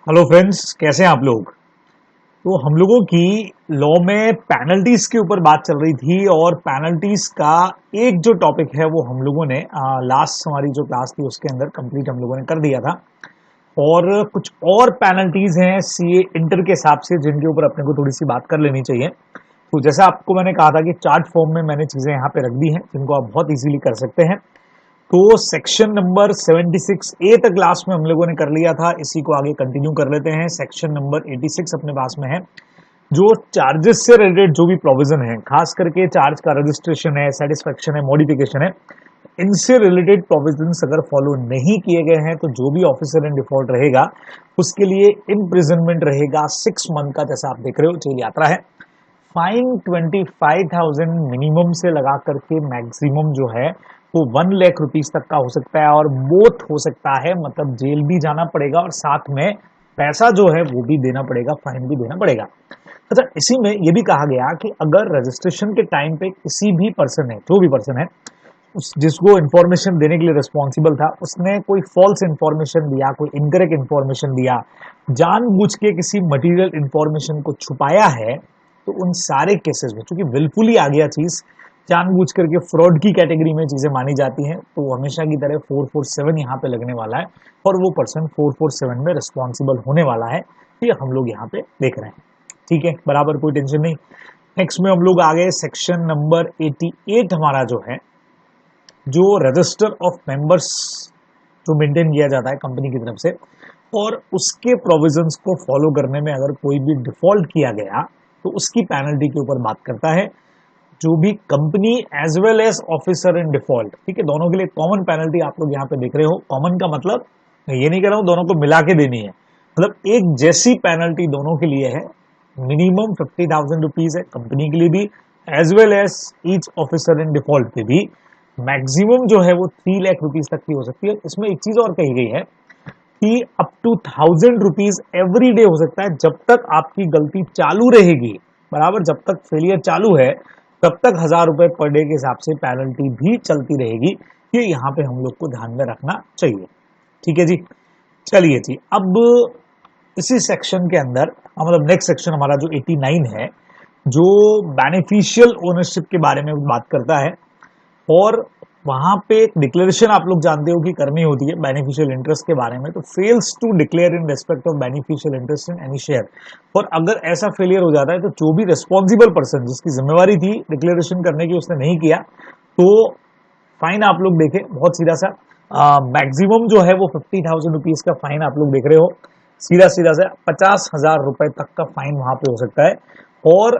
Hello friends, कैसे हैं आप लोग। तो हम लोगों की लॉ में पेनल्टीज के ऊपर बात चल रही थी और पेनल्टीज का एक जो टॉपिक है वो हम लोगों ने लास्ट हमारी जो क्लास थी उसके अंदर कंप्लीट हम लोगों ने कर दिया था। और कुछ और पेनल्टीज हैं सीए इंटर के हिसाब से जिनके ऊपर अपने को थोड़ी सी बात कर लेनी चाहिए। तो जैसा आपको मैंने कहा था कि चार्ट फॉर्म में मैंने चीजें यहाँ पे रख दी हैं जिनको आप बहुत इजीली कर सकते हैं। तो सेक्शन नंबर 76 ए तक लास्ट में हम लोगों ने कर लिया था, इसी को आगे कंटिन्यू कर लेते हैं। सेक्शन नंबर 86 अपने पास में है, जो चार्जेस से रिलेटेड जो भी प्रोविजन है, खास करके चार्ज का रजिस्ट्रेशन है, सेटिस्फेक्शन है, मॉडिफिकेशन है, इनसे रिलेटेड प्रोविजंस अगर फॉलो नहीं किए गए हैं तो जो भी ऑफिसर इन डिफॉल्ट रहेगा उसके लिए इम्प्रिजनमेंट रहेगा 6 मंथ का। जैसा आप देख रहे हो जेल यात्रा है। फाइन 25,000 मिनिमम से लगा करके मैक्सिमम जो है वो 1 लाख रुपीज तक का हो सकता है और बोथ हो सकता है, मतलब जेल भी जाना पड़ेगा और साथ में पैसा जो है वो भी देना पड़ेगा, फाइन भी देना पड़ेगा। अच्छा, इसी में ये भी कहा गया कि अगर रजिस्ट्रेशन के टाइम पे किसी भी पर्सन है, जो भी पर्सन है, उस जिसको इन्फॉर्मेशन देने के लिए रिस्पॉन्सिबल था, उसने कोई फॉल्स इन्फॉर्मेशन दिया, कोई इनकरेक्ट इन्फॉर्मेशन दिया, जानबूझ के किसी मटेरियल इन्फॉर्मेशन को छुपाया है, तो उन सारे केसेस में, चूंकि विलफुली आ गया चीज, जानबूझ करके फ्रॉड की कैटेगरी में चीजें मानी जाती हैं, तो हमेशा की तरह 447 यहाँ पे लगने वाला है और वो पर्सन 447 में रिस्पॉन्सिबल होने वाला है। ये हम लोग यहाँ पे देख रहे हैं, ठीक है, बराबर, कोई टेंशन नहीं। नेक्स्ट में हम लोग आ गए सेक्शन नंबर 88 हमारा जो है, जो रजिस्टर ऑफ मेंबर्स जो मेंटेन किया जाता है कंपनी की तरफ से, और उसके प्रोविजंस को फॉलो करने में अगर कोई भी डिफॉल्ट किया गया तो उसकी पेनल्टी के ऊपर बात करता है। जो भी company as well as officer in default, ठीक है, दोनों के लिए कॉमन पेनल्टी आप लोग यहाँ पे देख रहे हो। कॉमन का मतलब मैं ये नहीं कह रहा हूं दोनों को मिला के देनी है, मतलब एक जैसी पेनल्टी दोनों के लिए है। मिनिमम 50,000 रुपीज है कंपनी के लिए भी, as well as each officer in default पे भी। मैक्सिमम जो है वो 3 लाख रुपीज तक की हो सकती है। इसमें एक चीज और कही गई है कि up to 1,000 rupees every day हो सकता है, जब तक आपकी गलती चालू रहेगी, बराबर, जब तक फेलियर चालू है तब तक 1,000 रुपए पर डे के हिसाब से पेनल्टी भी चलती रहेगी। ये यहाँ पे हम लोग को ध्यान में रखना चाहिए, ठीक है जी। चलिए जी, अब इसी सेक्शन के अंदर मतलब नेक्स्ट सेक्शन हमारा जो 89 है, जो बेनिफिशियल ओनरशिप के बारे में बात करता है। और वहां पे एक डिक्लेरेशन आप लोग जानते हो कि करनी होती है बेनिफिशियल इंटरेस्ट के बारे में, तो fails to declare in respect of beneficial interest in any share. और अगर ऐसा फेलियर हो जाता है तो जो भी रिस्पॉन्सिबल पर्सन जिसकी जिम्मेवारी थी डिक्लेरेशन करने की उसने नहीं किया, तो फाइन आप लोग देखें बहुत सीधा सा, मैक्सिमम जो है वो 50,000 रुपीज का फाइन आप लोग देख रहे हो, सीधा सीधा से 50,000 रुपए तक का फाइन वहां पे हो सकता है। और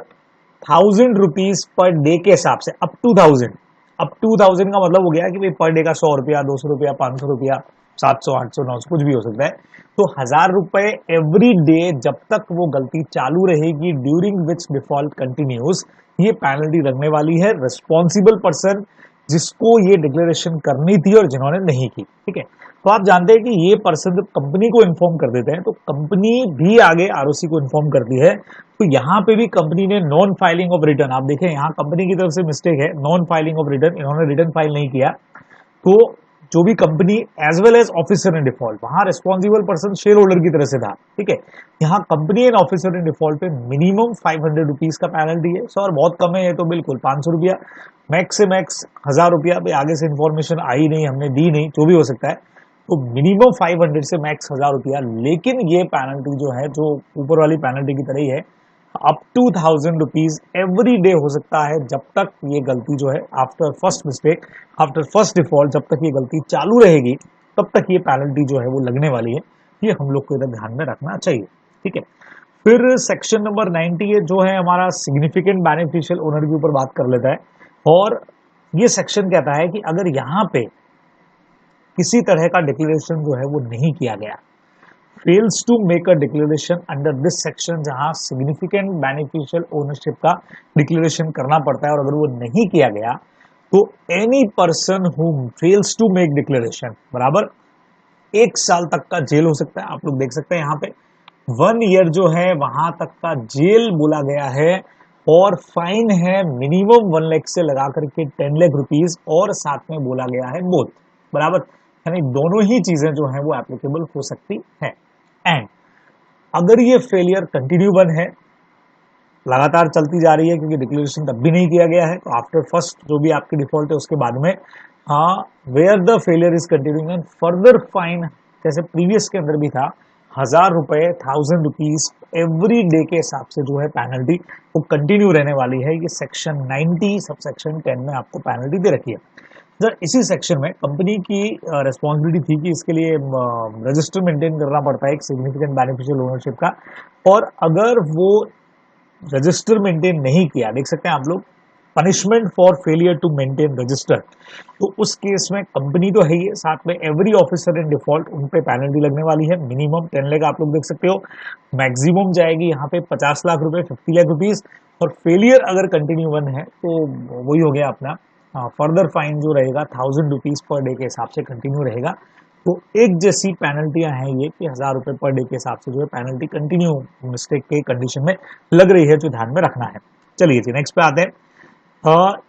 1,000 रुपीज पर डे के हिसाब से अप टू 1,000, अब 2,000 का मतलब हो गया कि भाई पर डे का 100 रुपया, 200 रुपया, 500 रुपया, 700, 800, 900 कुछ भी हो सकता है। तो 1,000 रुपए एवरी डे जब तक वो गलती चालू रहेगी, ड्यूरिंग विच डिफॉल्ट कंटिन्यूज, ये पेनल्टी लगने वाली है रिस्पॉन्सिबल पर्सन जिसको ये डिक्लेरेशन करनी थी और जिन्होंने नहीं की, ठीक है। तो आप जानते हैं कि ये पर्सन जब कंपनी को इन्फॉर्म कर देते हैं तो कंपनी भी आगे आरओसी को इन्फॉर्म करती है। तो यहाँ पे भी कंपनी ने नॉन फाइलिंग ऑफ रिटर्न, आप देखें यहाँ कंपनी की तरफ से मिस्टेक है, नॉन फाइलिंग ऑफ रिटर्न, इन्होंने रिटर्न फाइल नहीं किया। तो जो भी company as well as officer in default, वहां रिस्पॉन्सिबल पर्सन शेयर होल्डर की तरह से था, ठीक है। यहाँ company and officer in default पे मिनिमम 500 रुपीज का पेनल्टी है। सर बहुत कम है ये तो, बिल्कुल 500 रुपया, मैक्स से मैक्स 1,000 रुपया। भाई आगे से इन्फॉर्मेशन आई नहीं, हमने दी नहीं, जो भी हो सकता है। तो मिनिमम 500 से मैक्स 1,000 रुपया। लेकिन ये पेनल्टी जो है, जो ऊपर वाली पेनल्टी की तरह ही है, up to 1,000 rupees every day हो सकता है, जब तक ये गलती जो है after first mistake, after first default, जब तक ये गलती चालू रहेगी तब तक ये पेनल्टी जो है वो लगने वाली है। ये हम लोग को इधर ध्यान में रखना चाहिए, ठीक है। फिर सेक्शन नंबर 90 जो है हमारा सिग्निफिकेंट बेनिफिशियल ओनर के ऊपर बात कर लेता है। और ये सेक्शन कहता है कि अगर यहाँ पे किसी तरह का डिक्लेरेशन जो है वो नहीं किया गया, fails to make a declaration under this section, जहां सिग्निफिकेंट बेनिफिशियल ओनरशिप का डिक्लेरेशन करना पड़ता है, और अगर वो नहीं किया गया तो any person who fails to make declaration, बराबर 1 साल तक का जेल हो सकता है। आप लोग देख सकते हैं यहाँ पे 1 ईयर जो है वहां तक का जेल बोला गया है। और फाइन है मिनिमम 1 लाख से लगा करके 10 लाख रुपीज, और साथ में बोला गया है बोथ, बराबर, यानी दोनों ही चीजें जो है वो एप्लीकेबल हो सकती है। एंड अगर ये फेलियर कंटिन्यू वन है, लगातार चलती जा रही है क्योंकि डिक्लेरेशन तब भी नहीं किया गया है, तो आफ्टर फर्स्ट जो भी आपकी डिफॉल्ट है उसके बाद में where the failure is continuing and further fine, जैसे प्रीवियस के अंदर भी था, 1,000 रुपए 1,000 रुपीज एवरी डे के हिसाब से जो है पेनल्टी वो कंटिन्यू रहने वाली है। ये सेक्शन 90 सब सेक्शन 10 में आपको पेनल्टी दे रखी है। सर इसी सेक्शन में कंपनी की रिस्पॉन्सिबिलिटी थी कि इसके लिए रजिस्टर मेंटेन करना पड़ता है एक सिग्निफिकेंट बेनिफिशियल ओनरशिप का, और अगर वो रजिस्टर मेंटेन नहीं किया, देख सकते हैं आप लोग, punishment for failure to maintain register, तो उस केस में कंपनी तो है ही, साथ में एवरी ऑफिसर इन डिफॉल्ट उन पे पेनल्टी लगने वाली है। मिनिमम 10 लाख आप लोग देख सकते हो, मैक्सिमम जाएगी यहाँ पे 50 लाख रुपए 50 लाख रुपीज, और फेलियर अगर कंटिन्यू वन है तो वही हो गया अपना फर्दर फाइन जो रहेगा 1,000 रुपीज पर डे के हिसाब से कंटिन्यू रहेगा। तो एक जैसी पेनल्टियां हैं ये कि 1,000 रुपए पर डे के हिसाब से जो है पेनल्टी कंटिन्यू मिस्टेक के कंडीशन में लग रही है, जो ध्यान में रखना है। चलिए जी नेक्स्ट पे आते हैं।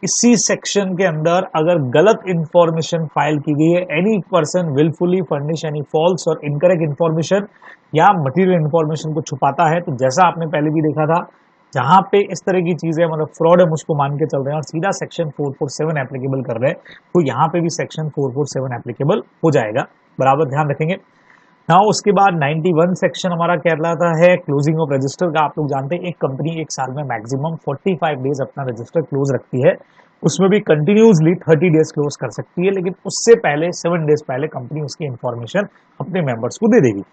इसी सेक्शन के अंदर अगर गलत इंफॉर्मेशन फाइल की गई है, any person wilfully furnish any false और इनकरेक्ट इंफॉर्मेशन या मटेरियल इंफॉर्मेशन को छुपाता है, तो जैसा आपने पहले भी देखा था, जहां पे इस तरह की चीजें मतलब फ्रॉड है मुझको मान के चल रहे हैं और सीधा सेक्शन 447 एप्लीकेबल कर रहे हैं, तो यहाँ पे भी सेक्शन 447 एप्लीकेबल हो जाएगा, बराबर ध्यान रखेंगे ना। उसके बाद 91 सेक्शन हमारा कहलाता है क्लोजिंग ऑफ रजिस्टर का। आप लोग जानते हैं एक कंपनी एक साल में मैक्सिमम 45 डेज अपना रजिस्टर क्लोज रखती है, उसमें भी कंटिन्यूसली 30 डेज क्लोज कर सकती है, लेकिन उससे पहले 7 डेज पहले कंपनी उसकी इंफॉर्मेशन अपने मेंबर्स को दे देगी।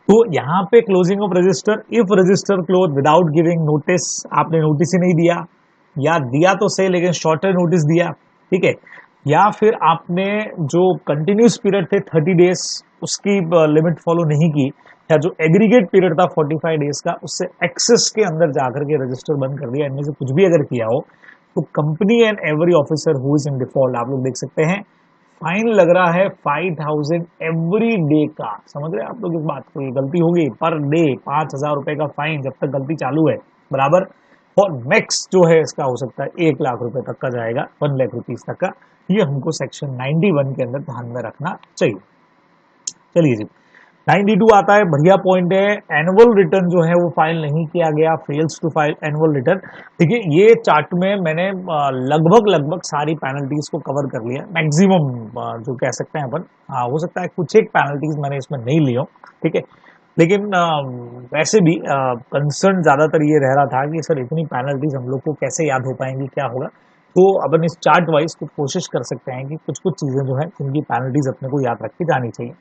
तो यहाँ पे closing of register, if register close without giving notice, आपने नोटिस ही नहीं दिया, या दिया तो सही लेकिन शॉर्टर नोटिस दिया, ठीक है, या फिर आपने जो कंटिन्यूस पीरियड थे 30 डेज उसकी लिमिट फॉलो नहीं की, या जो एग्रीगेट पीरियड था 45 डेज का उससे एक्सेस के अंदर जाकर के रजिस्टर बंद कर दिया, इनमें से कुछ भी अगर किया हो, तो company and every officer who is in default, आप लोग देख सकते हैं फाइन लग रहा है 5,000 एवरी डे का। समझ रहे हैं आप लोग इस बात को, ये गलती होगी पर डे 5,000 रुपए का फाइन जब तक गलती चालू है, बराबर। और मैक्स जो है इसका हो सकता है 1 लाख रुपए तक का जाएगा, 1 लाख रुपीज तक का। ये हमको सेक्शन 91 के अंदर ध्यान में रखना चाहिए। चलिए जी 92 आता है, बढ़िया पॉइंट है, एनुअल रिटर्न जो है वो फाइल नहीं किया गया, fails to file annual return. देखिए ये चार्ट में मैंने लगभग सारी पेनल्टीज को कवर कर लिया, मैक्सिमम जो कह सकते हैं अपन, हो सकता है कुछ एक पेनल्टीज मैंने इसमें नहीं ली हो, ठीक है, लेकिन वैसे भी कंसर्न ज्यादातर ये रह रहा था कि सर इतनी पेनल्टीज हम लोग को कैसे याद हो पाएंगी, क्या होगा। तो अपन इस चार्ट वाइज कुछ कोशिश कर सकते हैं कि कुछ कुछ चीजें जो है उनकी पेनल्टीज अपने को याद रख के जानी चाहिए,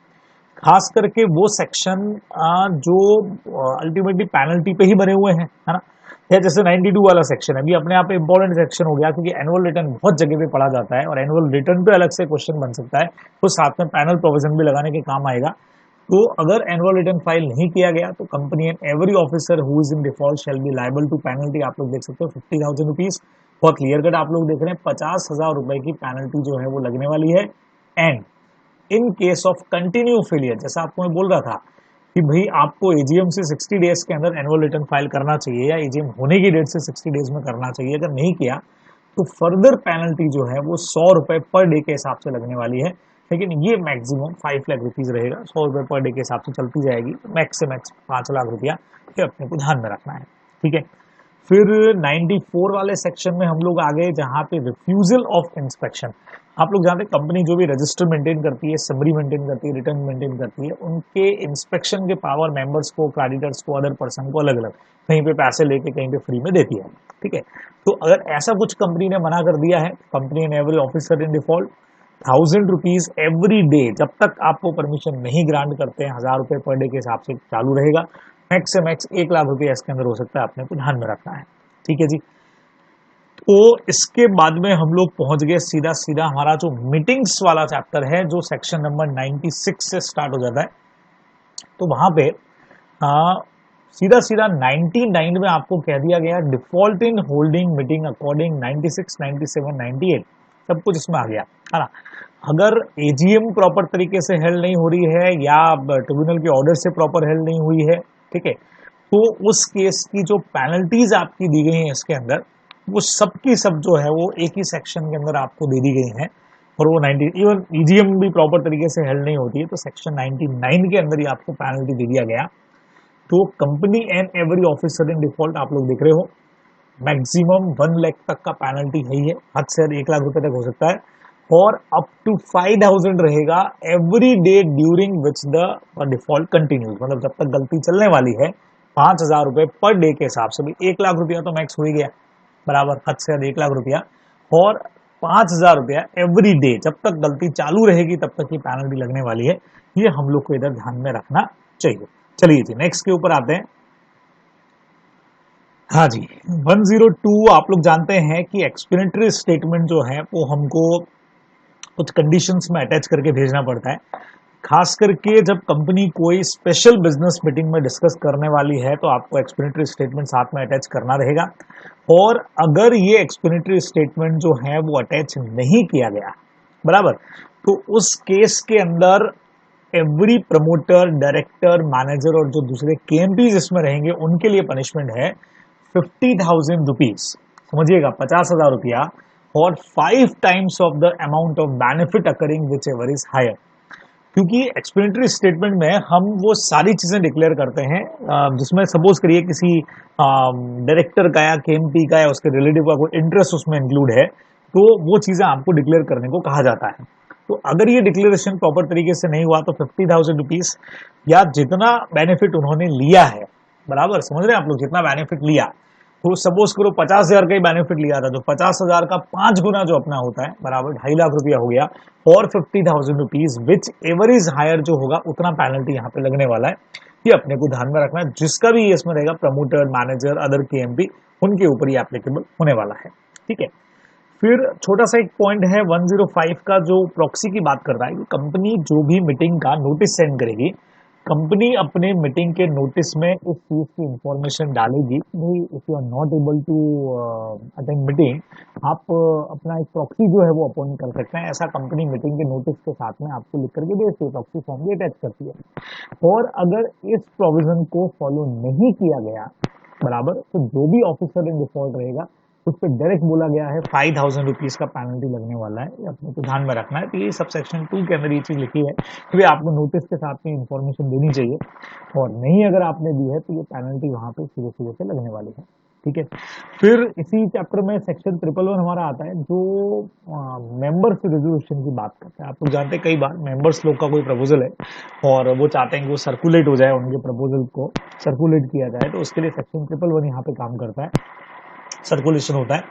खास करके वो सेक्शन जो अल्टीमेटली पेनल्टी पे ही बने हुए हैं, है ना। या जैसे 92 वाला सेक्शन है, भी अपने आप इंपॉर्टेंट सेक्शन हो गया क्योंकि एनुअल रिटर्न बहुत जगह पे पढ़ा जाता है और एनुअल रिटर्न पे अलग से क्वेश्चन बन सकता है, तो साथ में पैनल प्रोविजन भी लगाने के काम आएगा। तो अगर एनुअल रिटर्न फाइल नहीं किया गया तो company and every officer who is in default shall be liable to penalty, आप लोग देख सकते हो 50,000 रुपीज, बहुत क्लियर कट आप लोग देख रहे हैं, 50,000 रुपए की पेनल्टी जो है वो लगने वाली है। And in case of continue failure, जैसा आपको मैं बोल रहा था कि भाई आपको एजीएम से 60 डेज के अंदर एनुअल रिटर्न फाइल करना चाहिए या एजीएम होने की डेट से 60 डेज में करना चाहिए, अगर नहीं किया तो फर्दर पेनल्टी जो है वो 100 रुपए पर डे के हिसाब से लगने वाली है, लेकिन ये मैक्सिमम 5 लाख रुपीज रहेगा, 100 रुपए पर डे के हिसाब से चलती जाएगी, मैक्स से मैक्स 5 लाख रुपया, ये अपने को ध्यान में रखना है, ठीक है। फिर 94 वाले सेक्शन में हम लोग आ गए जहां पे रिफ्यूजल ऑफ इंस्पेक्शन। आप लोग जानते हैं कंपनी जो भी रजिस्टर मेंटेन करती है, समरी मेंटेन करती है, रिटर्न मेंटेन करती है, उनके इंस्पेक्शन के पावर मेंबर्स को, क्रेडिटर्स को, अदर पर्सन को अलग अलग, कहीं पे पैसे लेके कहीं पे फ्री में देती है, ठीक है। तो अगर ऐसा कुछ कंपनी ने मना कर दिया है, company and every officer in default 1,000 rupees every day, जब तक आपको परमिशन नहीं ग्रांट करते हैं 1,000 रुपए पर डे के हिसाब से चालू रहेगा, मैक्स से मैक्स 1 लाख रुपया इसके अंदर हो सकता है, आपने को ध्यान में रखना है, ठीक है जी। तो इसके बाद में हम लोग पहुंच गए सीधा सीधा हमारा जो मीटिंग्स वाला चैप्टर है, जो सेक्शन नंबर 96 से स्टार्ट हो जाता है। तो वहां पे सीधा सीधा 99 में आपको कह दिया गया default in holding meeting according 96, 97, 98 सब कुछ इसमें आ गया, है ना। अगर एजीएम प्रॉपर तरीके से हेल्ड नहीं हो रही है या ट्रिब्यूनल के ऑर्डर से प्रॉपर हेल्ड नहीं हुई है, ठीक है, तो उस केस की जो पेनल्टीज आपकी दी गई हैं इसके अंदर, वो सब की सब जो है वो एक ही सेक्शन के अंदर आपको दे दी गई हैं, और वो 90 इवन ईजीएम भी प्रॉपर तरीके से हेल्ड नहीं होती है तो सेक्शन 99 के अंदर ही आपको पेनल्टी दे दिया गया। तो company and every officer in default आप लोग देख रहे हो, मैक्सिमम 1 लाख तक का पेनल्टी है ही है, हद से 1 लाख रुपए तक हो सकता है, और अप टू 5,000 रहेगा every day during which the default continues, मतलब जब तक गलती चलने वाली है 5,000 रुपए पर डे के हिसाब से भी 1 लाख रुपया तो मैक्स हो ही गया बराबर, हद से 1 लाख रुपया, और 5,000 रुपया एवरी डे जब तक गलती चालू रहेगी तब तक ये पेनल्टी लगने वाली है। ये हम लोग को इधर ध्यान में रखना चाहिए। चलिए जी नेक्स्ट के ऊपर आते हैं। हाँ जी, 102 आप लोग जानते हैं कि एक्सप्लेनेटरी स्टेटमेंट जो है वो हमको कुछ कंडीशंस में अटैच करके भेजना पड़ता है, खास करके जब कंपनी कोई स्पेशल बिजनेस मीटिंग में डिस्कस करने वाली है तो आपको एक्सप्लेनेटरी स्टेटमेंट साथ में अटैच करना रहेगा। और अगर ये एक्सप्लेनेटरी स्टेटमेंट जो है वो अटैच नहीं किया गया बराबर, तो उस केस के अंदर एवरी प्रमोटर, डायरेक्टर, मैनेजर और जो दूसरे केएमपीज इसमें रहेंगे उनके लिए पनिशमेंट है 50,000 रुपीज, समझिएगा 50,000 रुपया, और 5 times of the amount of benefit accruing whichever is higher. क्योंकि एक्सप्लेनेटरी स्टेटमेंट में हम वो सारी चीजें डिक्लेयर करते हैं जिसमें सपोज करिए किसी डायरेक्टर का या केएमपी का या उसके रिलेटिव का कोई इंटरेस्ट उसमें इंक्लूड है, तो वो चीजें आपको डिक्लेयर करने को कहा जाता है। तो अगर ये डिक्लेरेशन प्रॉपर तरीके से नहीं हुआ तो 50,000 रुपीज या जितना बेनिफिट उन्होंने लिया है बराबर, समझ रहे हैं आप लोग, जितना बेनिफिट लिया, तो सपोज करो 50,000 का ही बेनिफिट लिया था, तो 50,000 का 5 गुना जो अपना होता है बराबर 2.5 लाख रुपया हो गया, और 50,000 rupees whichever is higher जो होगा उतना पेनल्टी यहाँ पे लगने वाला है। ये अपने को ध्यान में रखना है, जिसका भी इसमें रहेगा प्रमोटर, मैनेजर, अदर केएमपी, उनके ऊपर ये एप्लीकेबल होने वाला है। ठीक है, फिर छोटा सा एक पॉइंट है 105 का जो प्रॉक्सी की बात कर रहा है कि कंपनी जो भी मीटिंग का नोटिस सेंड करेगी, कंपनी अपने मीटिंग के नोटिस में इस चीज की इंफॉर्मेशन डालेगी कि if you are not able to attend meeting, आप अपना एक प्रॉक्सी जो है वो अपॉइंट कर सकते हैं। ऐसा कंपनी मीटिंग के नोटिस के साथ में आपको लिख करके भेजती है, प्रॉक्सी फॉर्म भी अटैच करती है। और अगर इस प्रोविजन को फॉलो नहीं किया गया बराबर, तो जो भी ऑफिसर इन डिफॉल्ट रहेगा उस पर डायरेक्ट बोला गया है 5,000 रुपीज का पेनल्टी लगने वाला है। ये अपने को ध्यान में रखना है। तो ये सब सेक्शन 2 के अंदर ये चीज लिखी है कि आपको नोटिस के साथ में इंफॉर्मेशन देनी चाहिए, और नहीं अगर आपने दी है तो ये पेनल्टी वहां पे सीधे सीधे से लगने वाली है। ठीक है, फिर इसी चैप्टर में सेक्शन 111 हमारा आता है जो मेंबर्स रेजोल्यूशन की बात करता है। आप लोग जानते हैं कई बार मेंबर्स लोग का कोई प्रपोजल है और वो चाहते हैं कि वो सर्कुलेट हो जाए, उनके प्रपोजल को सर्कुलेट किया जाए, तो उसके लिए सेक्शन 111 यहाँ पे काम करता है, सर्कुलेशन होता है।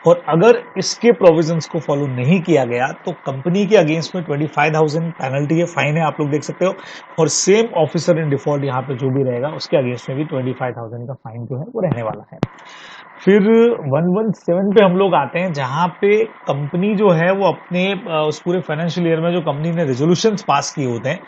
और अगर इसके प्रोविजंस को फॉलो नहीं किया गया तो कंपनी के अगेंस्ट में 25,000 पेनल्टी है, फाइन है, आप लोग देख सकते हो। और सेम ऑफिसर इन डिफॉल्ट यहाँ पे जो भी रहेगा उसके अगेंस्ट में भी 25,000 का फाइन जो है वो रहने वाला है। फिर 117 पे हम लोग आते हैं, जहां पे कंपनी जो है वो अपने उस पूरे फाइनेंशियल ईयर में जो कंपनी ने रेजोल्यूशंस पास किए होते हैं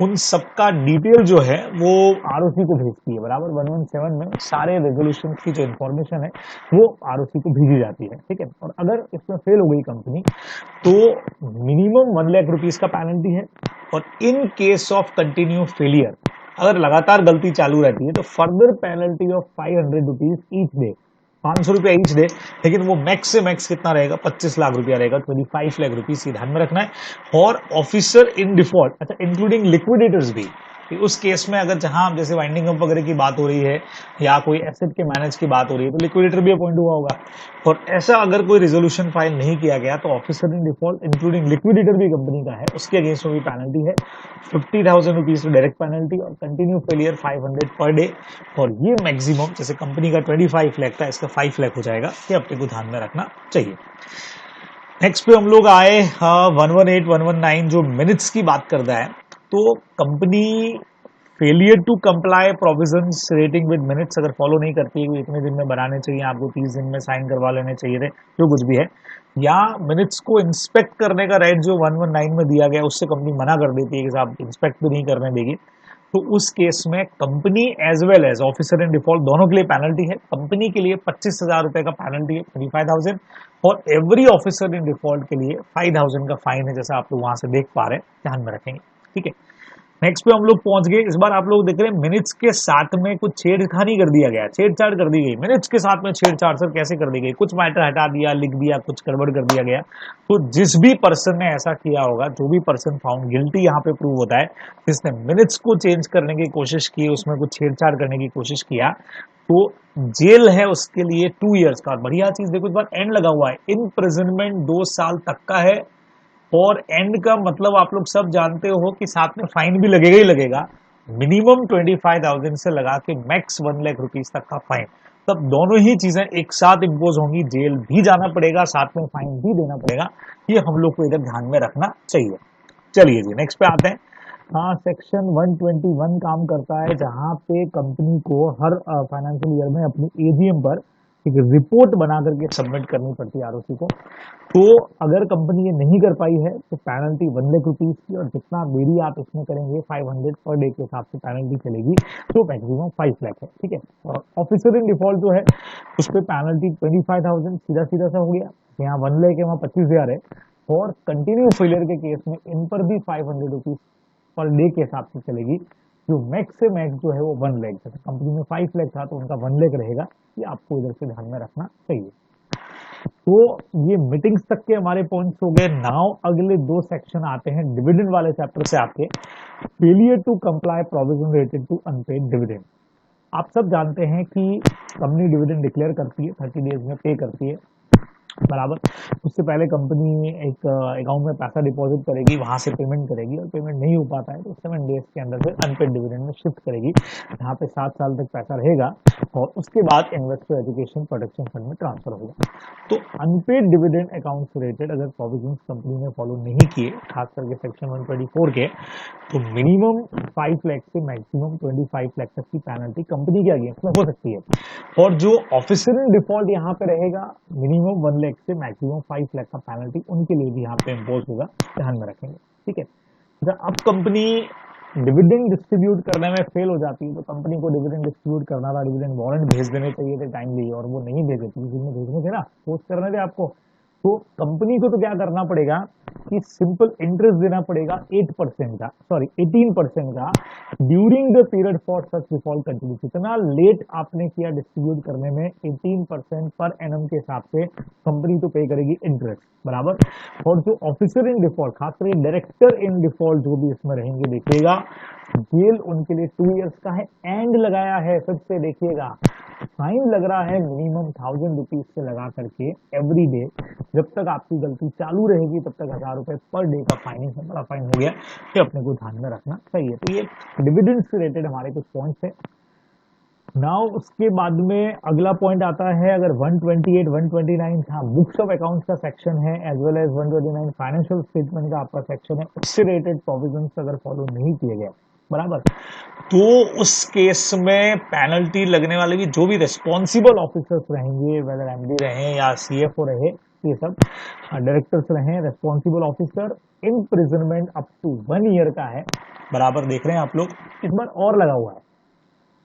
उन सबका डिटेल जो है वो आरओसी को भेजती है बराबर। 117 में सारे रेजोल्यूशन की जो इन्फॉर्मेशन है वो आरओसी को भेजी जाती है। ठीक है, और अगर इसमें फेल हो गई कंपनी तो मिनिमम 1 लाख रुपीज का पेनल्टी है, और in case of continue failure अगर लगातार गलती चालू रहती है तो further penalty of 500 rupees each day, 500 रुपया ईच डे। लेकिन वो मैक्स से मैक्स कितना रहेगा, 25 लाख रुपया रहेगा, 25 लाख रुपीज ध्यान में रखना है। और ऑफिसर इन डिफॉल्ट, अच्छा इंक्लूडिंग लिक्विडेटर्स भी, कि उस केस में अगर जहां जैसे वाइंडिंग अप वगैरह की बात हो रही है या कोई एसेट के मैनेज की बात हो रही है तो लिक्विडेटर भी अपॉइंट हुआ होगा। और ऐसा अगर कोई रेजोल्यूशन फाइल नहीं किया गया तो officer in default including liquidator भी कंपनी का है, उसके अगेंस्ट में भी पेनल्टी है 50,000 रुपीज डायरेक्ट पेनल्टी, और कंटिन्यू फेलियर 500 पर डे। और ये मैक्सिमम जैसे कंपनी का 25 लाख था, इसका 5 लाख हो जाएगा। ये अपने को ध्यान में रखना चाहिए। नेक्स्ट पे हम लोग आए 118, 119 जो मिनट्स की बात करता है, तो company failure to comply provisions rating with minutes अगर फॉलो नहीं करती है, इतने दिन में बनाने चाहिए, आपको 30 दिन में साइन करवा लेने चाहिए थे, जो कुछ भी है, या मिनट्स को इंस्पेक्ट करने का राइट जो 119 में दिया गया उससे कंपनी मना कर देती है कि साहब इंस्पेक्ट भी नहीं करने देगी, तो उस केस में company as well as officer in default दोनों के लिए पेनल्टी है। कंपनी के लिए 25,000 रुपए का पेनल्टी है, 25,000, और एवरी ऑफिसर इन डिफॉल्ट के लिए 5,000 का फाइन है, जैसा आप लोग वहां से देख पा रहे हैं, ध्यान में रखेंगे। ठीक है, नेक्स्ट पे हम लोग पहुंच गए। इस बार आप लोग देख रहे हैं मिनट्स के साथ में कुछ छेड़खानी कर दिया गया, छेड़छाड़ कर दी गई। मिनट्स के साथ में छेड़छाड़ सर कैसे कर दी गई? कुछ मैटर हटा दिया, लिख दिया, कुछ गड़बड़ कर दिया गया। तो जिस भी पर्सन ने ऐसा किया होगा, जो भी पर्सन फाउंड गिल्टी यहाँ पे प्रूव होता है, जिसने मिनट्स को चेंज करने की कोशिश की, उसमें कुछ छेड़छाड़ करने की कोशिश किया, तो जेल है उसके लिए 2 इयर्स का। और बढ़िया चीज देखो, इस बार एंड लगा हुआ है, इम्प्रिजनमेंट 2 साल तक का है। और एंड का मतलब आप लोग सब जानते हो कि साथ में फाइन भी लगेगा ही लगेगा। मिनिमम 25,000 से लगा के मैक्स 1 लाख रुपीज तक का फाइन। तब दोनों ही चीजें एक साथ इम्पोज होंगी, जेल भी जाना पड़ेगा, साथ में फाइन भी देना पड़ेगा। ये हम लोग को इधर ध्यान में रखना चाहिए। चलिए जी नेक्स्ट पे आते हैं। हाँ, सेक्शन 121 काम करता है, जहां पे कंपनी को हर फाइनेंशियल ईयर में अपनी एजीएम पर एक रिपोर्ट बना करके सबमिट करनी पड़ती है आरओसी को। तो अगर कंपनी ये नहीं कर पाई है तो पेनल्टी 1 लाख रुपीज की, और जितना देरी आप इसमें करेंगे 500 पर डे के हिसाब से पेनल्टी चलेगी, तो मैक्सिमम 5 लाख है। ठीक है। और ऑफिसर इन डिफॉल्ट जो है उस पर पेनल्टी 25,000 सीधा सीधा सा हो गया। यहाँ 1 लाख है, वहाँ 25,000 है। और कंटिन्यू फेलियर के केस में इन पर भी 500 रुपीज पर डे के हिसाब से चलेगी। जो मैक्स से मैक्स जो है वो 1 लाख, जैसे कंपनी में 5 लाख था तो उनका 1 लाख रहेगा। ये आपको इधर से ध्यान में रखना चाहिए। तो ये मीटिंग्स तक के हमारे पॉइंट्स हो गए। नाउ अगले 2 सेक्शन आते हैं डिविडेंड वाले चैप्टर से आपके। Failure to comply provision related to unpaid dividend. आप सब जानते हैं कि कंपनी डिविडेंड डिक्लेयर करती है, 30 डेज में पे करती है, बराबर। उससे पहले कंपनी एक अकाउंट में पैसा डिपॉजिट करेगी, वहां से पेमेंट करेगी, और पेमेंट नहीं हो पाता है तो 7 डेज के अंदर से अनपेड डिविडेंड में शिफ्ट करेगी, जहाँ पे 7 साल तक पैसा रहेगा। और उसके बाद इन्वेस्टर एजुकेशन प्रोटेक्शन फंड में ट्रांसफर होगा। तो अनपेड डिविडेंड अकाउंट से रिलेटेड अगर प्रोविजन कंपनी ने फॉलो नहीं किए, खास करके सेक्शन 124 के, तो मिनिमम 5 लाख से मैक्सिमम 25 लाख तक की पेनल्टी कंपनी के अगेंस्ट में हो सकती है। और जो ऑफिसर इन डिफॉल्ट यहाँ पे रहेगा, मिनिमम 1 लाख से मैक्सिमम 5 लाख का पेनल्टी उनके लिए भी यहाँ पे इम्पोज होगा, ध्यान में रखेंगे। ठीक है। जब अब कंपनी डिविडेंड डिस्ट्रीब्यूट करने में फेल हो जाती है, तो कंपनी को डिविडेंड डिस्ट्रीब्यूट करना था, डिविडेंड वारंट भेज देने चाहिए थे टाइमली, और वो नहीं भेजे थे, किसी ने भेजने थे ना, पोस्ट करने थे आपको। तो कंपनी को तो क्या करना पड़ेगा कि सिंपल इंटरेस्ट देना पड़ेगा 8% का, सॉरी 18% का, during the period for such default continue. जितना लेट आपने किया डिस्ट्रीब्यूट करने में, 18% पर एनम के हिसाब से कंपनी तो पे करेगी इंटरेस्ट, बराबर। और जो ऑफिसर इन डिफॉल्ट, खासकर डायरेक्टर इन डिफॉल्ट जो भी इसमें रहेंगे, देखिएगा जेल उनके लिए 2 इयर्स का है। एंड लगाया है, फिर से देखिएगा फाइन लग रहा है मिनिमम 1,000 रुपीज से लगा करके एवरी डे। जब तक आपकी गलती चालू रहेगी तब तक 1,000 रुपए पर डे का फाइनिंग है, बड़ा फाइन हो गया। ये अपने को ध्यान में रखना चाहिए। तो ये डिविडेंड से रिलेटेड हमारे कुछ पॉइंट्स है। नाउ उसके बाद में अगला पॉइंट आता है, अगर 128, 129 था बुक्स ऑफ अकाउंट्स का सेक्शन है, as well as 129 financial statement का आपका सेक्शन है, उससे रिलेटेड प्रोविजन अगर फॉलो नहीं किए गए, बराबर, तो उस केस में पेनल्टी लगने वाले भी जो भी रिस्पॉन्सिबल ऑफिसर्स रहेंगे, वेदर एमडी रहे या सीएफओ रहे, ये सब डायरेक्टर्स रहे, responsible officer, imprisonment up to 1 year का है, बराबर। देख रहे हैं आप लोग, इस बार और लगा हुआ है,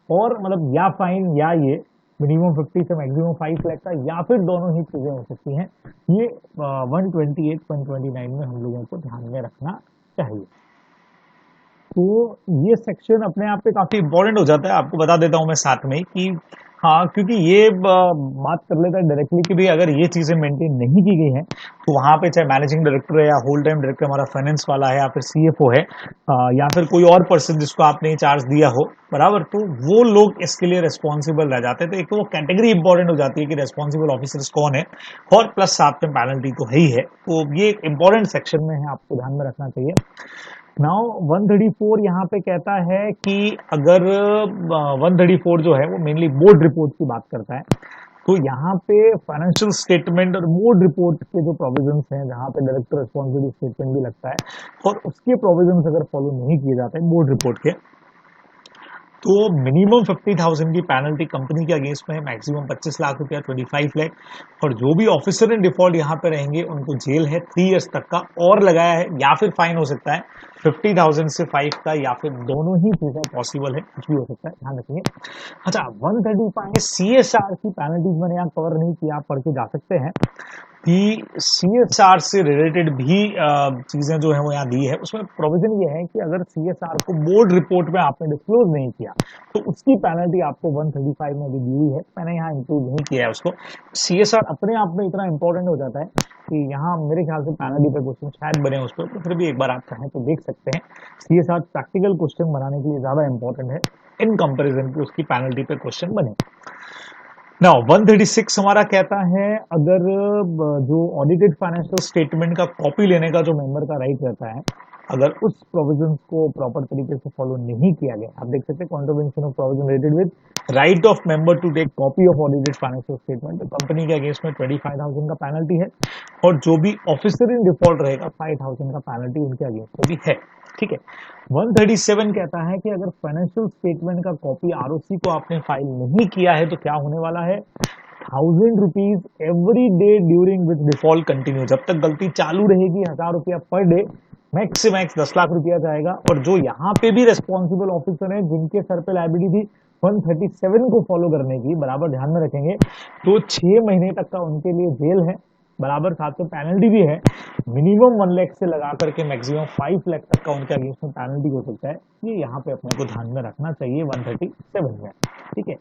और मतलब या फाइन या ये मिनिमम 50 से मैक्सिमम 5 लाख का, या फिर दोनों ही चीजें हो सकती हैं। ये 128, 129 में हम लोगों को ध्यान में रखना चाहिए। तो ये सेक्शन अपने आप पे काफी इंपॉर्टेंट हो जाता है। आपको बता देता हूं मैं साथ में कि हाँ, क्योंकि ये बात कर लेता है डायरेक्टली कि भाई अगर ये चीजें मेंटेन नहीं की गई हैं, तो वहां पे चाहे मैनेजिंग डायरेक्टर है, या होल टाइम डायरेक्टर हमारा फाइनेंस वाला है, या फिर सीएफओ है, या फिर कोई और पर्सन जिसको आपने चार्ज दिया हो, बराबर, तो वो लोग इसके लिए रिस्पॉन्सिबल रह जाते हैं। तो एक तो वो कैटेगरी इंपॉर्टेंट हो जाती है कि रिस्पॉन्सिबल ऑफिसर्स कौन है, और प्लस साथ में पेनल्टी तो है ही है। तो ये एक इंपॉर्टेंट सेक्शन में है, आपको ध्यान में रखना चाहिए। नाउ 134 यहाँ पे कहता है कि अगर 134 जो है वो मेनली बोर्ड रिपोर्ट की बात करता है। तो यहाँ पे फाइनेंशियल स्टेटमेंट और बोर्ड रिपोर्ट के जो प्रोविजंस हैं, जहाँ पे डायरेक्टर रिस्पॉन्सिबिलिटी स्टेटमेंट भी लगता है, और उसके प्रोविजंस अगर फॉलो नहीं किए जाते हैं बोर्ड रिपोर्ट के, तो मिनिमम 50,000 की पेनल्टी कंपनी के अगेंस्ट में है, मैक्सिमम 25 लाख रुपया, 25 लाख। और जो भी ऑफिसर इन डिफॉल्ट यहाँ पे रहेंगे उनको जेल है 3 इयर्स तक का, और लगाया है, या फिर फाइन हो सकता है 50,000 से 5 का, या फिर दोनों ही चीजें पॉसिबल है, कुछ भी हो सकता है, ध्यान रखिए। अच्छा, 135 CSR की पेनल्टीज मैंने यहाँ कवर नहीं किया, आप पढ़ के जा सकते हैं। कि CSR से रिलेटेड भी चीजें जो है वो यहाँ दी है। उसमें प्रोविजन ये है कि अगर CSR को बोर्ड रिपोर्ट में आपने डिस्क्लोज नहीं किया तो उसकी पेनल्टी आपको 135 में भी दी हुई है, मैंने यहाँ इंक्लूड नहीं किया है उसको। CSR अपने आप में इतना इंपॉर्टेंट हो जाता है कि यहाँ मेरे ख्याल से पेनल्टी पे क्वेश्चन शायद बने उस पर, तो फिर भी एक बार आप चाहें तो देख सकते हैं। CSR प्रैक्टिकल क्वेश्चन बनाने के लिए ज्यादा इंपॉर्टेंट है इन कंपेरिजन की उसकी पेनल्टी पे क्वेश्चन बने। नाउ 136 हमारा कहता है अगर जो ऑडिटेड फाइनेंशियल स्टेटमेंट का कॉपी लेने का जो मेंबर का राइट रहता है, अगर उस प्रोविजन को प्रॉपर तरीके से फॉलो नहीं किया गया, आप देख सकते हैं contravention of provision related with right of member to take copy of audited financial statement, तो कंपनी के अगेंस्ट में 25,000 का पेनल्टी है और जो भी ऑफिसर इन डिफॉल्ट रहेगा 5,000 का पेनल्टी उनके अगेंस्ट में भी है। ठीक है। 137 कहता है कि अगर फाइनेंशियल स्टेटमेंट का कॉपी आरओसी को आपने फाइल नहीं किया है तो क्या होने वाला है, 1,000 rupees every day during which default continue, जब तक गलती चालू रहेगी 1,000 रुपया पर डे, मैक्स से मैक्स 10 लाख रुपया जाएगा। और जो यहाँ पे भी रेस्पॉन्सिबल ऑफिसर है जिनके सर पे लायबिलिटी थी 137 को फॉलो करने की, बराबर ध्यान में रखेंगे तो 6 महीने तक का उनके लिए जेल है, बराबर साथ में पेनल्टी भी है। मिनिमम 1 लाख से लगा करके मैक्सिमम 5 लाख तक का उनके अगेंस्ट में पेनल्टी हो सकता है। ये यहाँ पे अपने को ध्यान में रखना चाहिए 137 में। ठीक है।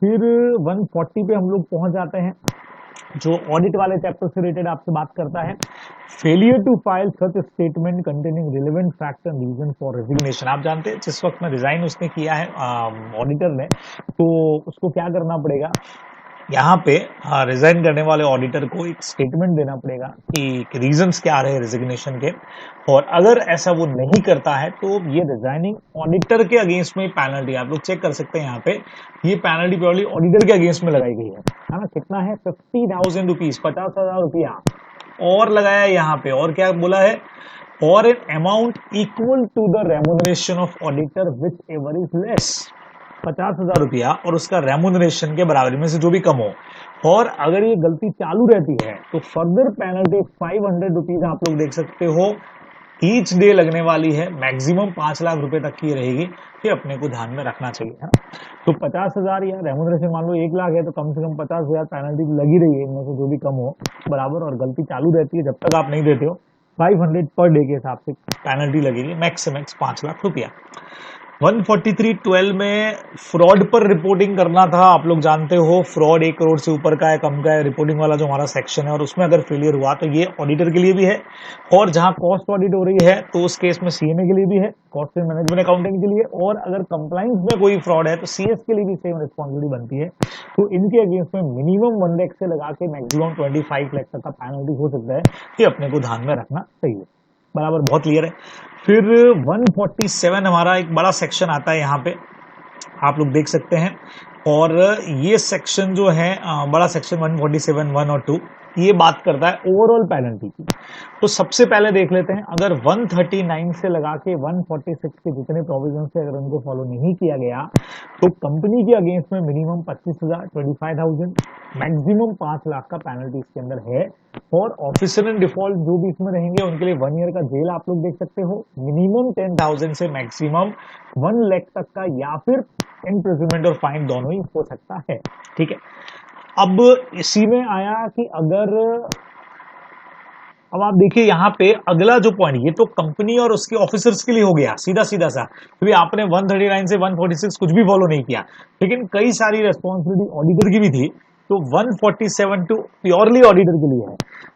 फिर 140 पे हम लोग पहुंच जाते हैं, जो ऑडिट वाले चैप्टर से रिलेटेड आपसे बात करता है। Failure to file such statement containing relevant fact and reason for resignation. आप जानते हैं जिस वक्त में रिजाइन उसने किया है ऑडिटर ने, तो उसको क्या करना पड़ेगा, यहाँ पे रिजाइन करने वाले ऑडिटर को एक स्टेटमेंट देना पड़ेगा कि रीजंस क्या रहे रेजिग्नेशन के, और अगर ऐसा वो नहीं करता है तो ये रिजाइनिंग ऑडिटर के अगेंस्ट में पेनल्टी, आप लोग चेक कर सकते हैं यहाँ पे, ये पेनल्टी प्योरली ऑडिटर के अगेंस्ट में लगाई गई है ना। कितना है, 50,000 रुपीज, 50,000 रुपया और लगाया है यहाँ पे। और क्या बोला है, और an amount equal to the remuneration of auditor whichever is less, 50,000 रुपया और उसका रेम्यूनरेशन के बराबर में से जो भी कम हो। और अगर ये गलती चालू रहती है तो फर्दर पेनल्टी 500 रुपीज आप लोग देख सकते हो ईच डे लगने वाली है, मैक्सिमम 5 लाख रुपए तक की रहेगी। ये अपने को ध्यान में रखना चाहिए, है ना। तो 50,000 या रेम्यूनरेशन मान लो 1 लाख है तो कम से कम 50,000 पेनल्टी लगी रही है, इनमें से जो भी कम हो, बराबर। और गलती चालू रहती है जब तक आप नहीं देते हो 500 पर डे के हिसाब से पेनल्टी लगेगी, मैक्स से मैक्स 5 लाख रुपया। 143.12 में फ्रॉड पर रिपोर्टिंग करना था। आप लोग जानते हो फ्रॉड 1 करोड़ से ऊपर का है, कम का है, रिपोर्टिंग वाला जो हमारा सेक्शन है, और उसमें अगर फेलियर हुआ तो ये ऑडिटर के लिए भी है, और जहां कॉस्ट ऑडिट हो रही है तो उस केस में सीएमए के लिए भी है, कॉस्ट एंड मैनेजमेंट अकाउंटिंग के लिए, और अगर कंप्लाइंस में कोई फ्रॉड है तो सीएस के लिए भी सेम रिस्पॉन्सिबिलिटी बनती है। तो इनके अगेंस्ट में मिनिमम 1 लाख से लगा के मैक्सिमम 25 लाख तक का पेनल्टी हो सकता है। ये अपने को ध्यान में रखना चाहिए, बराबर, बहुत क्लियर है। फिर 147 हमारा एक बड़ा सेक्शन आता है, यहाँ पे आप लोग देख सकते हैं, और ये सेक्शन जो है बड़ा सेक्शन 147 1 और 2 ये बात करता है ओवरऑल पेनल्टी की। तो सबसे पहले देख लेते हैं, अगर 139 से लगा के 146 के जितने प्रोविजन से अगर उनको फॉलो नहीं किया गया तो कंपनी के अगेंस्ट में मिनिमम 25,000 25,000 मैक्सिमम 5 लाख का पेनल्टी इसके अंदर है। और ऑफिसर इन डिफॉल्ट जो भी इसमें रहेंगे उनके लिए 1 ईयर का जेल आप लोग देख सकते हो, मिनिमम 10,000 से मैक्सिमम 1 लाख तक का, या फिर इम्प्रिजनमेंट और फाइन दोनों ही हो सकता है। ठीक है। अब इसी में आया कि अगर, अब आप देखिए यहाँ पे अगला जो पॉइंट, ये तो कंपनी और उसके ऑफिसर्स के लिए हो गया सीधा सीधा सा, क्योंकि आपने 139 से 146 कुछ भी फॉलो नहीं किया, लेकिन कई सारी रेस्पॉन्सिबिलिटी ऑडिटर की भी थी, तो 147 टू प्योरली ऑडिटर के लिए है।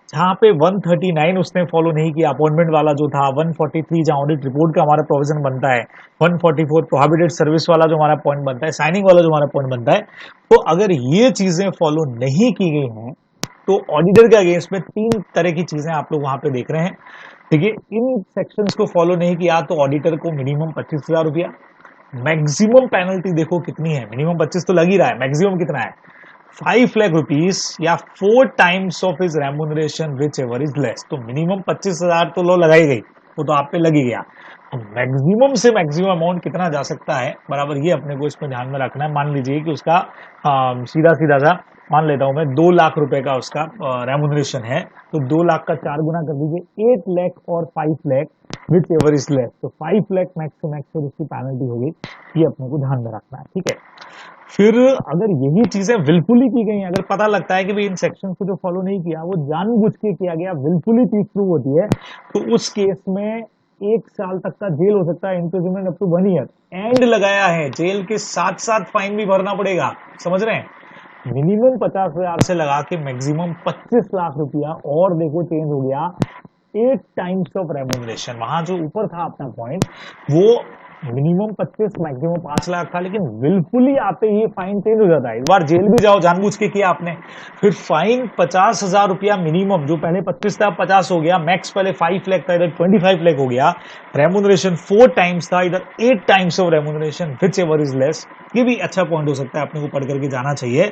जहां पे 139 उसने फॉलो नहीं किया, अपॉइंटमेंट वाला जो था, 143 जहां ऑडिट रिपोर्ट का हमारा प्रोविजन बनता है, 144 प्रोहिबिटेड सर्विस वाला जो हमारा पॉइंट बनता है, साइनिंग वाला जो हमारा पॉइंट बनता है, तो अगर ये चीजें फॉलो नहीं की गई हैं तो ऑडिटर के अगेंस्ट में 3 तरह की चीजें आप लोग वहां पे देख रहे हैं। देखिए, इन सेक्शंस को फॉलो नहीं किया तो ऑडिटर को मिनिमम 25,000 रुपया, मैक्सिमम पेनल्टी देखो कितनी है, मिनिमम 25 तो लग ही रहा है, मैक्सिमम कितना है 5 लाख रुपीज या 4 times of his remuneration which ever is less. तो मिनिमम 25,000 तो लो लगाई गई, वो तो आप पे लगी गया। मैक्सिमम से मैक्सिमम अमाउंट कितना जा सकता है, बराबर, ये अपने को इसमें ध्यान में रखना है। मान लीजिए कि उसका सीधा सीधा सा मान लेता हूं मैं 2 लाख रुपए का उसका रेम्यूनरेशन है, तो 2 लाख का 4 गुना कर दीजिए, 8 लाख और 5 lakh which ever is less, तो 5 लाख मैक्स से मैक्स उसकी पेनल्टी होगी, ये अपने को ध्यान में रखना है। ठीक है। फिर अगर यही चीजें विलफुली की गई, अगर पता लगता है कि भाई इन सेक्शन को जो फॉलो नहीं किया वो जानबूझ के किया गया, विलफुली चीज प्रूव होती है, तो उस केस में 1 साल तक का जेल हो सकता है, imprisonment up to 1 year. And लगाया है, जेल के साथ साथ फाइन भी भरना पड़ेगा, समझ रहे हैं। मिनिमम 50,000 से लगा के मैक्सिमम 25 लाख रुपया, और देखो चेंज हो गया 8 टाइम्स ऑफ रेम्यूनरेशन। वहां जो ऊपर था अपना पॉइंट, वो मिनिमम 25 मैक्सिमम 5 लाख था, लेकिन विलफुली आते ही फाइन चेंज हो जाता है। एक बार जेल भी जाओ, जानबूझ के किया आपने, फिर फाइन 50,000 रुपया मिनिमम, जो पहले 25 था 50 हो गया, मैक्स पहले 5 लाख था, इधर 25 लाख हो गया। रेम्यूनरेशन 4 टाइम्स था, इधर 8 times of remuneration, which ever is less. ये भी अच्छा पॉइंट हो सकता है, अपने को पढ़ करके जाना चाहिए।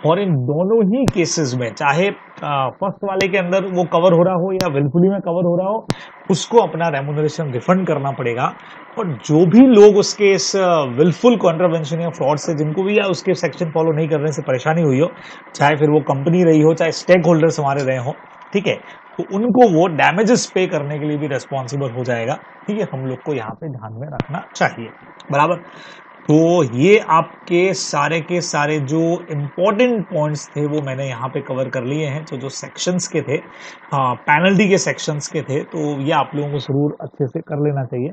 और इन दोनों ही केसेस में, चाहे फर्स्ट वाले के अंदर वो कवर हो रहा हो या विलफुली में कवर हो रहा हो, उसको अपना रेम्यूनरेशन रिफंड करना पड़ेगा। और जो भी लोग उसके इस विलफुल कॉन्ट्रावेंशन या फ्रॉड से, जिनको भी या उसके सेक्शन फॉलो नहीं करने से परेशानी हुई हो, चाहे फिर वो कंपनी रही हो, चाहे स्टेक होल्डर्स हमारे रहे हो, ठीक है, तो उनको वो डैमेजेस पे करने के लिए भी रेस्पॉन्सिबल हो जाएगा। ठीक है, हम लोग को यहाँ पे ध्यान में रखना चाहिए, बराबर। तो ये आपके सारे के सारे जो इम्पोर्टेंट पॉइंट्स थे वो मैंने यहाँ पे कवर कर लिए हैं, तो जो सेक्शंस के थे, पेनल्टी के सेक्शंस के थे, तो ये आप लोगों को जरूर अच्छे से कर लेना चाहिए।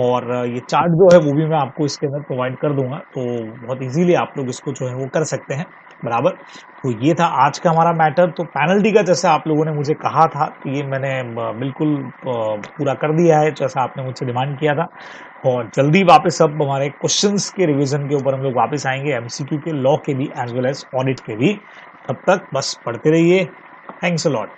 और ये चार्ट जो है वो भी मैं आपको इसके अंदर प्रोवाइड कर दूंगा, तो बहुत इजीली आप लोग इसको जो है वो कर सकते हैं, बराबर। तो ये था आज का हमारा मैटर। तो पेनल्टी का जैसा आप लोगों ने मुझे कहा था, तो ये मैंने बिल्कुल पूरा कर दिया है, जैसा आपने मुझसे डिमांड किया था। और जल्दी वापस अब हमारे क्वेश्चंस के रिवीजन के ऊपर हम लोग वापस आएंगे, एमसीक्यू के, लॉ के भी, एज वेल एज ऑडिट के भी। तब तक बस पढ़ते रहिए। Thanks a lot.